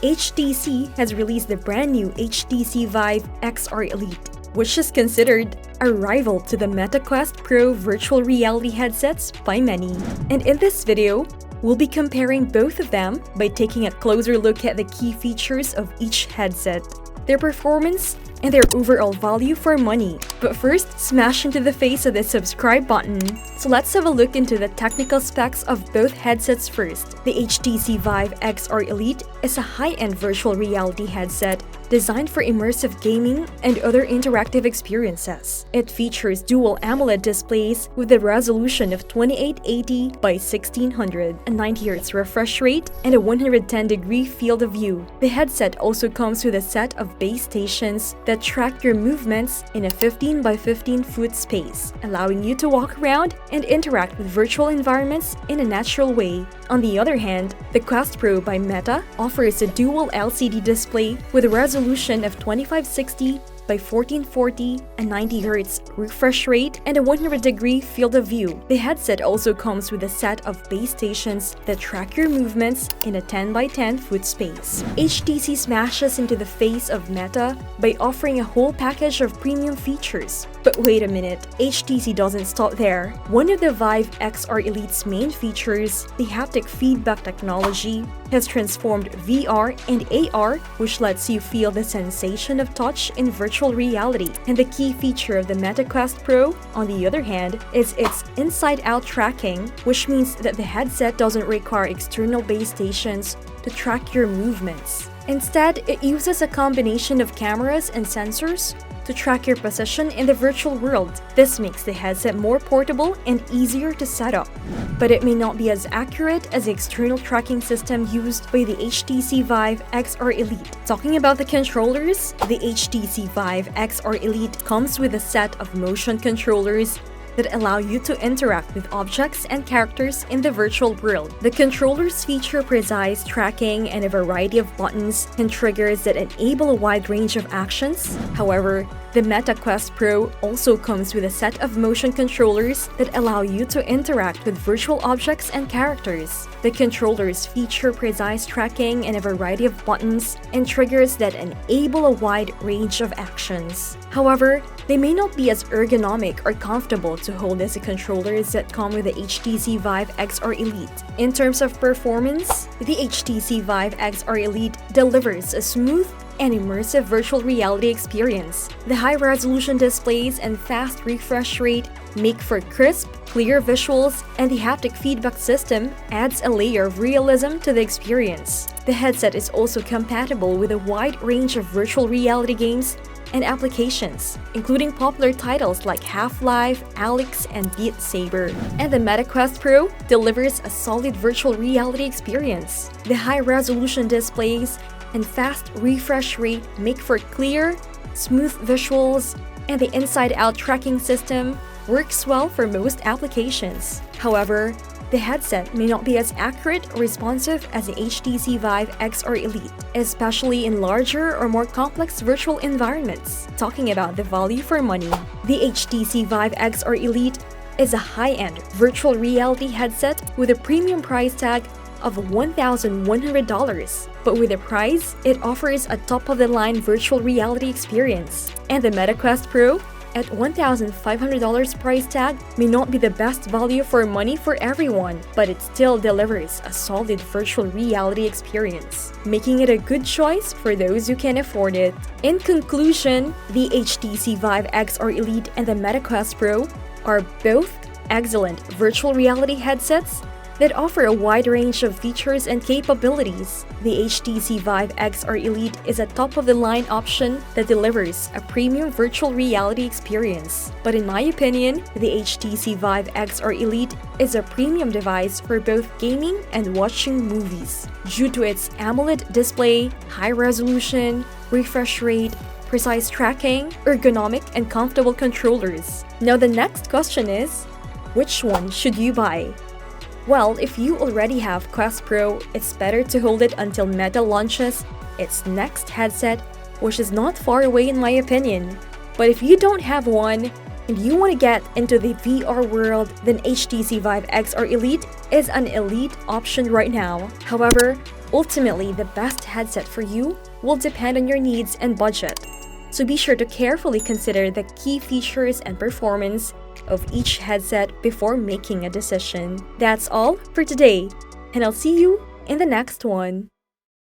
HTC has released the brand new HTC Vive XR Elite, which is considered a rival to the Meta Quest Pro virtual reality headsets by many. And in this video, we'll be comparing both of them by taking a closer look at the key features of each headset, their performance, and their overall value for money. But first, smash into the face of the subscribe button. So let's have a look into the technical specs of both headsets first. The HTC Vive XR Elite is a high-end virtual reality headset designed for immersive gaming and other interactive experiences. It features dual AMOLED displays with a resolution of 2880 by 1600, a 90Hz refresh rate, and a 110-degree field of view. The headset also comes with a set of base stations that track your movements in a 15 by 15 foot space, allowing you to walk around and interact with virtual environments in a natural way. On the other hand, the Quest Pro by Meta offers a dual LCD display with a resolution of 2560 by 1440, a 90Hz refresh rate, and a 100-degree field of view. The headset also comes with a set of base stations that track your movements in a 10 by 10 foot space. HTC smashes into the face of Meta by offering a whole package of premium features. But wait a minute, HTC doesn't stop there. One of the Vive XR Elite's main features, the haptic feedback technology, has transformed VR and AR, which lets you feel the sensation of touch in virtual reality. And the key feature of the Meta Quest Pro, on the other hand, is its inside-out tracking, which means that the headset doesn't require external base stations to track your movements. Instead, it uses a combination of cameras and sensors to track your position in the virtual world. This makes the headset more portable and easier to set up. But it may not be as accurate as the external tracking system used by the HTC Vive XR Elite. Talking about the controllers, the HTC Vive XR Elite comes with a set of motion controllers that allow you to interact with objects and characters in the virtual world. The controllers feature precise tracking and a variety of buttons and triggers that enable a wide range of actions. However, the Meta Quest Pro also comes with a set of motion controllers that allow you to interact with virtual objects and characters. The controllers feature precise tracking and a variety of buttons and triggers that enable a wide range of actions. However, they may not be as ergonomic or comfortable to hold as the controllers that come with the HTC Vive XR Elite. In terms of performance, the HTC Vive XR Elite delivers a smooth and immersive virtual reality experience. The high-resolution displays and fast refresh rate make for crisp, clear visuals, and the haptic feedback system adds a layer of realism to the experience. The headset is also compatible with a wide range of virtual reality games and applications, including popular titles like Half-Life, Alex, and Beat Saber. And the Meta Quest Pro delivers a solid virtual reality experience. The high-resolution displays and fast refresh rate make for clear, smooth visuals, and the inside-out tracking system works well for most applications. However, the headset may not be as accurate or responsive as the HTC Vive XR Elite, especially in larger or more complex virtual environments. Talking about the value for money, the HTC Vive XR Elite is a high-end virtual reality headset with a premium price tag of $1,100. But with the price, it offers a top-of-the-line virtual reality experience. And the Meta Quest Pro, at $1,500 price tag, may not be the best value for money for everyone, but it still delivers a solid virtual reality experience, making it a good choice for those who can afford it. In conclusion, the HTC Vive XR Elite and the Meta Quest Pro are both excellent virtual reality headsets that offer a wide range of features and capabilities. The HTC Vive XR Elite is a top-of-the-line option that delivers a premium virtual reality experience. But in my opinion, the HTC Vive XR Elite is a premium device for both gaming and watching movies, due to its AMOLED display, high resolution, refresh rate, precise tracking, ergonomic and comfortable controllers. Now the next question is, which one should you buy? Well, if you already have Quest Pro, it's better to hold it until Meta launches its next headset, which is not far away in my opinion. But if you don't have one, and you want to get into the VR world, then HTC Vive XR Elite is an elite option right now. However, Ultimately, the best headset for you will depend on your needs and budget. So be sure to carefully consider the key features and performance of each headset before making a decision. That's all for today, and I'll see you in the next one.